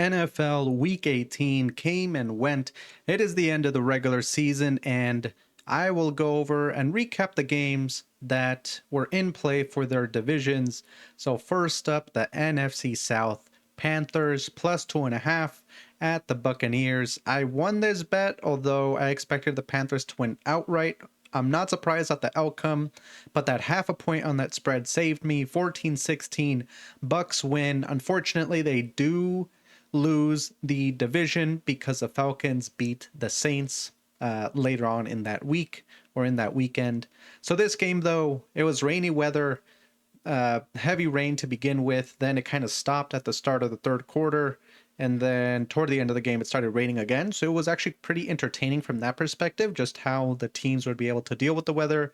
NFL Week 18 came and went. It is the end of the regular season, and I will go over and recap the games that were in play for their divisions. So, first up, the NFC South Panthers plus 2.5 at the Buccaneers. I won this bet, although I expected the Panthers to win outright. I'm not surprised at the outcome, but that half a point on that spread saved me. 14-16, Bucks win. Unfortunately, they do lose the division because the Falcons beat the Saints later on in that week or in that weekend. So this game, though, it was rainy weather, heavy rain to begin with. Then it kind of stopped at the start of the third quarter. And then toward the end of the game, it started raining again. So it was actually pretty entertaining from that perspective, just how the teams would be able to deal with the weather.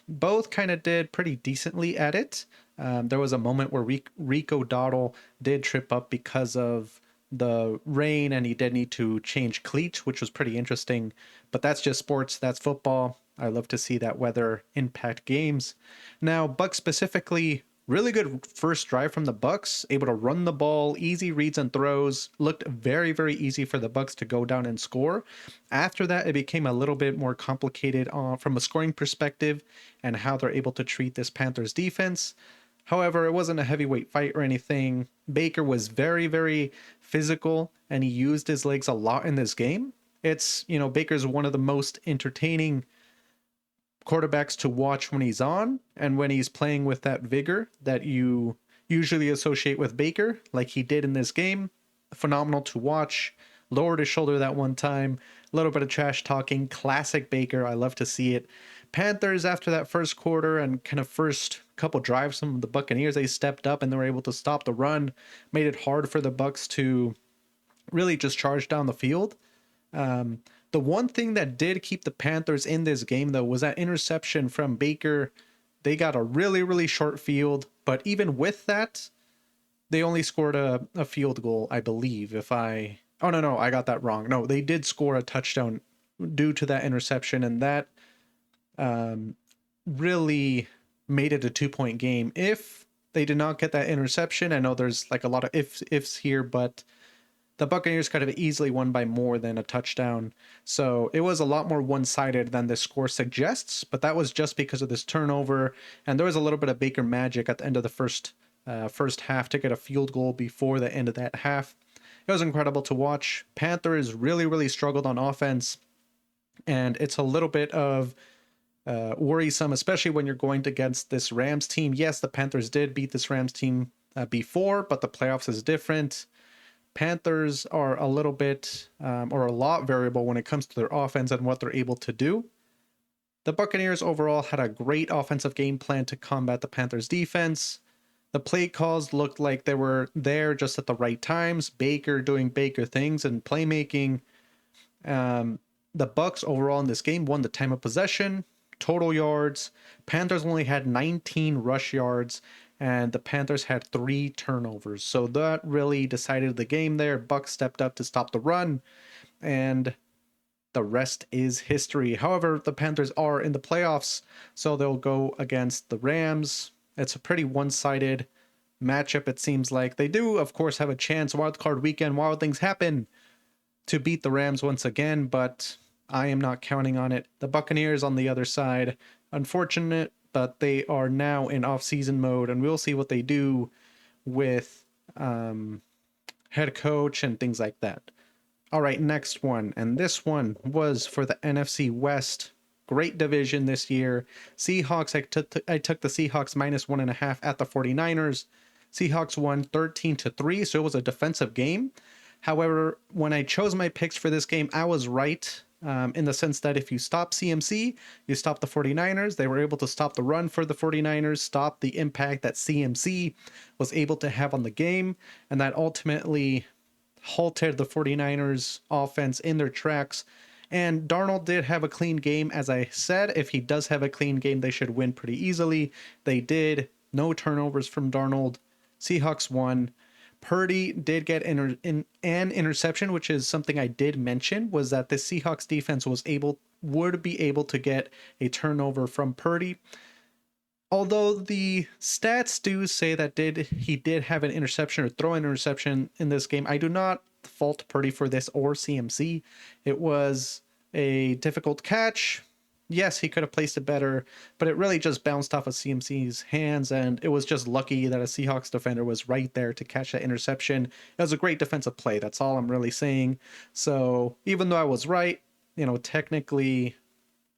Both kind of did pretty decently at it. There was a moment where Rico Dowdle did trip up because of the rain, and he did need to change cleats, which was pretty interesting. But that's just sports. That's football. I love to see that weather impact games. Now, Bucks specifically, really good first drive from the Bucks, able to run the ball, easy reads and throws. Looked very, very easy for the Bucks to go down and score. After that, it became a little bit more complicated from a scoring perspective and how they're able to treat this Panthers defense. However, it wasn't a heavyweight fight or anything. Baker was very, very physical, and he used his legs a lot in this game. Baker's one of the most entertaining quarterbacks to watch when he's on and when he's playing with that vigor that you usually associate with Baker, like he did in this game. Phenomenal to watch. Lowered his shoulder that one time. A little bit of trash talking. Classic Baker. I love to see it. Panthers, after that first quarter and kind of first couple drives from the Buccaneers, they stepped up and they were able to stop the run. Made it hard for the Bucks to really just charge down the field. The one thing that did keep the Panthers in this game, though, was that interception from Baker. They got a really, really short field, but even with that, they only scored a field goal, I believe. Oh, no, I got that wrong. No, they did score a touchdown due to that interception, and that really made it a 2-point game. If they did not get that interception, I know there's like a lot of ifs here, but the Buccaneers could have easily won by more than a touchdown. So it was a lot more one-sided than the score suggests, but that was just because of this turnover. And there was a little bit of Baker magic at the end of the first half to get a field goal before the end of that half. It was incredible to watch. Panthers really, really struggled on offense. And it's a little bit of worrisome, especially when you're going against this Rams team. Yes, the Panthers did beat this Rams team before, but the playoffs is different. Panthers are a little bit or a lot variable when it comes to their offense and what they're able to do. The Buccaneers overall had a great offensive game plan to combat the Panthers defense. The play calls looked like they were there just at the right times. Baker doing Baker things and playmaking. The Bucks overall in this game won the time of possession, total yards. Panthers only had 19 rush yards, and the Panthers had 3 turnovers. So that really decided the game there. Bucks stepped up to stop the run, and the rest is history. However, the Panthers are in the playoffs, so they'll go against the Rams. It's a pretty one-sided matchup, it seems like. They do, of course, have a chance, wild card weekend, wild things happen, to beat the Rams once again, but I am not counting on it. The Buccaneers on the other side, unfortunate, but they are now in off-season mode, and we'll see what they do with head coach and things like that. All right, next one, and this one was for the NFC West. Great division this year. Seahawks, I took the Seahawks minus 1.5 at the 49ers. Seahawks won 13-3, so it was a defensive game. However, when I chose my picks for this game, I was right. In the sense that if you stop CMC, you stop the 49ers. They were able to stop the run for the 49ers, stop the impact that CMC was able to have on the game, and that ultimately halted the 49ers offense in their tracks. And Darnold did have a clean game. As I said, if he does have a clean game, they should win pretty easily. They did. No turnovers from Darnold. Seahawks won. Purdy did get an interception, which is something I did mention, was that the Seahawks defense would be able to get a turnover from Purdy. Although the stats do say that he did have an interception or throw an interception in this game, I do not fault Purdy for this or CMC. It was a difficult catch. Yes, he could have placed it better, but it really just bounced off of CMC's hands, and it was just lucky that a Seahawks defender was right there to catch that interception. It was a great defensive play. That's all I'm really saying. So even though I was right, technically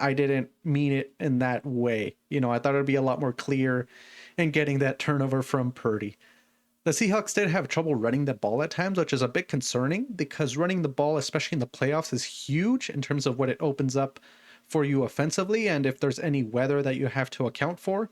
I didn't mean it in that way. I thought it'd be a lot more clear in getting that turnover from Purdy. The Seahawks did have trouble running the ball at times, which is a bit concerning because running the ball, especially in the playoffs, is huge in terms of what it opens up for you offensively and if there's any weather that you have to account for.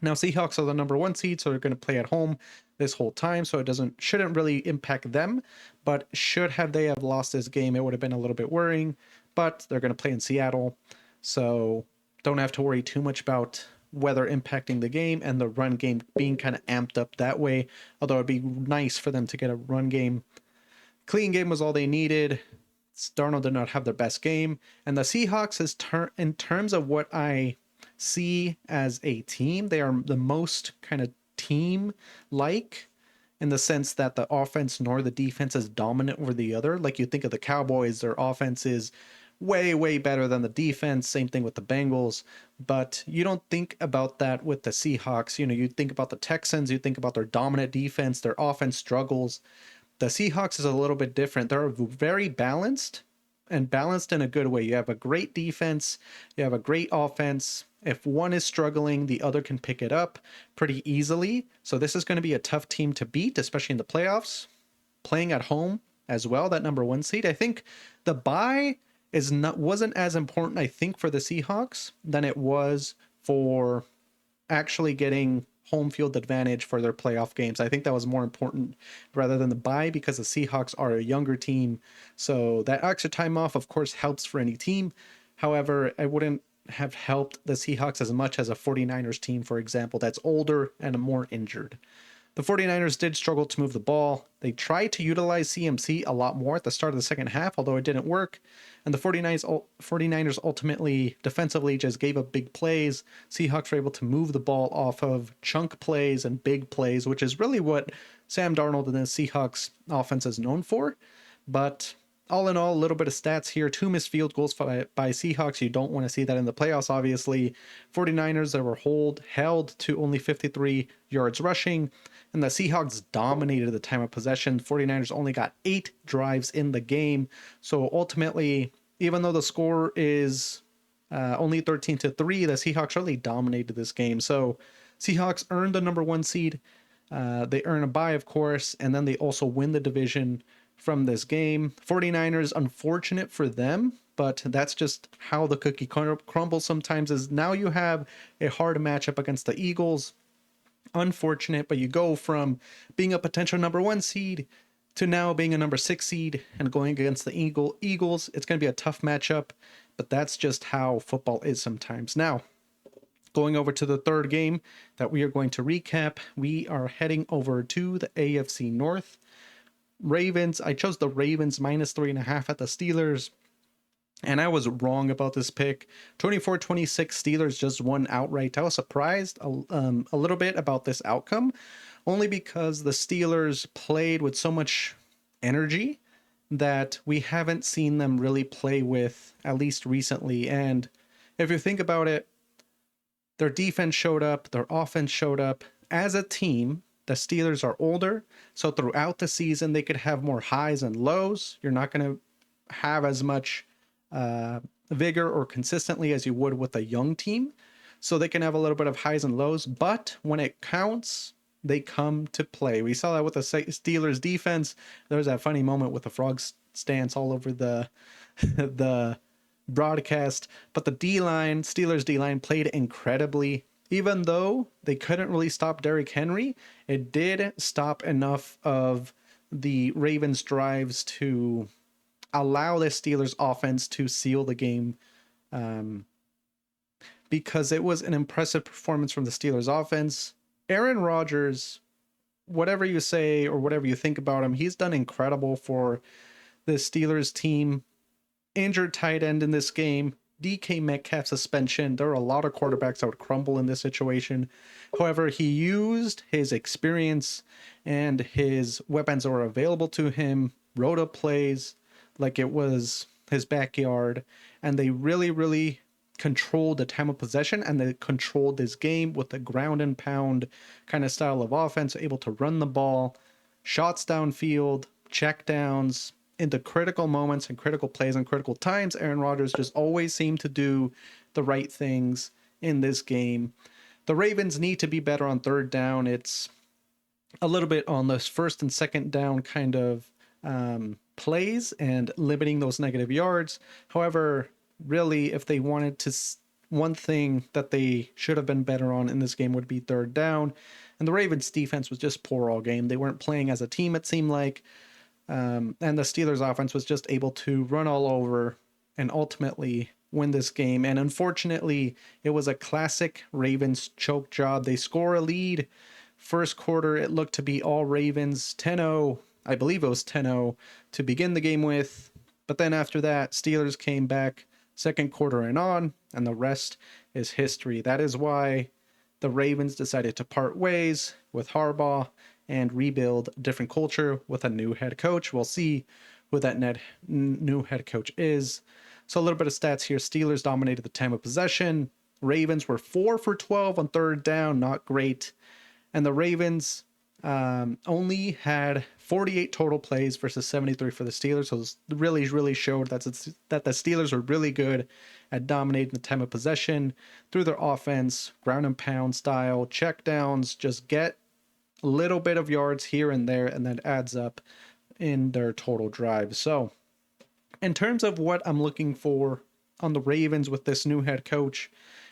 Now, Seahawks are the number 1 seed, so they're going to play at home this whole time, so it shouldn't really impact them. But they have lost this game, it would have been a little bit worrying. But they're going to play in Seattle, so don't have to worry too much about weather impacting the game and the run game being kind of amped up that way. Although it'd be nice for them to get a run game. Clean game was all they needed. Darnold did not have their best game, and the Seahawks in terms of what I see as a team, they are the most kind of team like in the sense that the offense nor the defense is dominant over the other. Like you think of the Cowboys, their offense is way better than the defense. Same thing with the Bengals, but you don't think about that with the Seahawks. You think about the Texans, you think about their dominant defense, their offense struggles. The Seahawks is a little bit different. They're very balanced and balanced in a good way. You have a great defense, you have a great offense. If one is struggling, the other can pick it up pretty easily. So this is going to be a tough team to beat, especially in the playoffs. Playing at home as well, that number 1 seed. I think the bye wasn't as important, I think, for the Seahawks than it was for actually getting home field advantage for their playoff games. I think that was more important rather than the bye because the Seahawks are a younger team. So that extra time off, of course, helps for any team. However, I wouldn't have helped the Seahawks as much as a 49ers team, for example, that's older and more injured. The 49ers did struggle to move the ball. They tried to utilize CMC a lot more at the start of the second half, although it didn't work. And the 49ers ultimately, defensively, just gave up big plays. Seahawks were able to move the ball off of chunk plays and big plays, which is really what Sam Darnold and the Seahawks offense is known for. But all in all, a little bit of stats here. 2 missed field goals by Seahawks. You don't want to see that in the playoffs, obviously. 49ers that were held to only 53 yards rushing. And the Seahawks dominated the time of possession. 49ers only got 8 drives in the game. So ultimately, even though the score is only 13-3, the Seahawks really dominated this game. So Seahawks earned the number 1 seed. They earn a bye, of course, and then they also win the division from this game. 49ers, unfortunate for them, but that's just how the cookie crumbles sometimes. Is now you have a hard matchup against the Eagles. Unfortunate, but you go from being a potential number 1 seed to now being a number 6 seed and going against the Eagles. It's going to be a tough matchup, but that's just how football is sometimes. Now, going over to the third game that we are going to recap, we are heading over to the AFC North. Ravens, I chose the Ravens minus 3.5 at the Steelers. And I was wrong about this pick. 24-26, Steelers just won outright. I was surprised a little bit about this outcome, only because the Steelers played with so much energy that we haven't seen them really play with, at least recently. And if you think about it, their defense showed up, their offense showed up. As a team, the Steelers are older, so throughout the season, they could have more highs and lows. You're not going to have as much vigor or consistently as you would with a young team. So they can have a little bit of highs and lows, but when it counts, they come to play. We saw that with the Steelers defense. There was that funny moment with the frog stance all over the the broadcast, but the D-line, Steelers D-line played incredibly. Even though they couldn't really stop Derrick Henry, it did stop enough of the Ravens drives to allow the Steelers offense to seal the game, because it was an impressive performance from the Steelers offense. Aaron Rodgers, whatever you say or whatever you think about him, he's done incredible for the Steelers team. Injured tight end in this game. DK Metcalf suspension. There are a lot of quarterbacks that would crumble in this situation. However, he used his experience and his weapons that were available to him, wrote up plays like it was his backyard, and they really, really controlled the time of possession, and they controlled this game with a ground and pound kind of style of offense, able to run the ball, shots downfield, check downs, into critical moments and critical plays and critical times. Aaron Rodgers just always seemed to do the right things in this game. The Ravens need to be better on third down. It's a little bit on this first and second down kind of plays and limiting those negative yards. However, really, if they wanted to, one thing that they should have been better on in this game would be third down. And the Ravens defense was just poor all game. They weren't playing as a team, it seemed like. And the Steelers offense was just able to run all over and ultimately win this game. And unfortunately, it was a classic Ravens choke job. They score a lead. First quarter, it looked to be all Ravens, 10-0. I believe it was 10-0 to begin the game with. But then after that, Steelers came back second quarter and on, and the rest is history. That is why the Ravens decided to part ways with Harbaugh and rebuild a different culture with a new head coach. We'll see who that new head coach is. So a little bit of stats here. Steelers dominated the time of possession. Ravens were 4 for 12 on third down, not great. And the Ravens only had 48 total plays versus 73 for the Steelers. So it really showed that the Steelers were really good at dominating the time of possession through their offense, ground and pound style, check downs, just get a little bit of yards here and there, and that adds up in their total drive. So in terms of what I'm looking for on the Ravens with this new head coach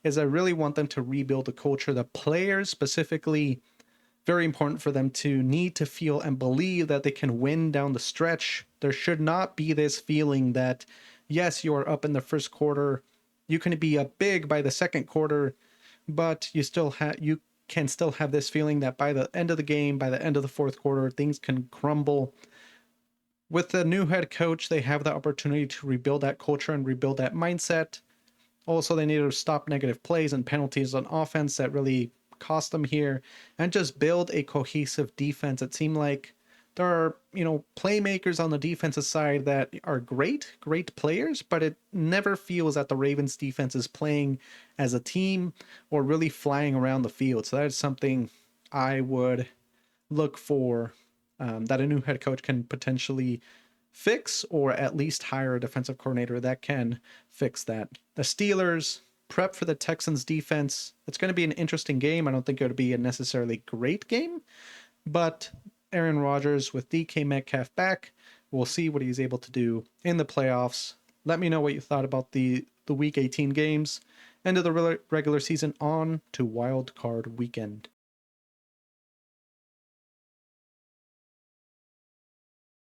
is I really want them to rebuild the culture. The players specifically, very important for them to need to feel and believe that they can win down the stretch. There should not be this feeling that, yes, you are up in the first quarter, you can be up big by the second quarter, but you can still have this feeling that by the end of the game, by the end of the fourth quarter, things can crumble. With the new head coach, they have the opportunity to rebuild that culture and rebuild that mindset. Also, they need to stop negative plays and penalties on offense that really cost them here and just build a cohesive defense. It seemed like there are, playmakers on the defensive side that are great players, but it never feels that the Ravens defense is playing as a team or really flying around the field. So that is something I would look for, that a new head coach can potentially fix, or at least hire a defensive coordinator that can fix that. The Steelers prep for the Texans defense. It's going to be an interesting game. I don't think it would be a necessarily great game, but Aaron Rodgers with DK Metcalf back, we'll see what he's able to do in the playoffs. Let me know what you thought about the Week 18 games, end of the regular season, on to Wild Card Weekend.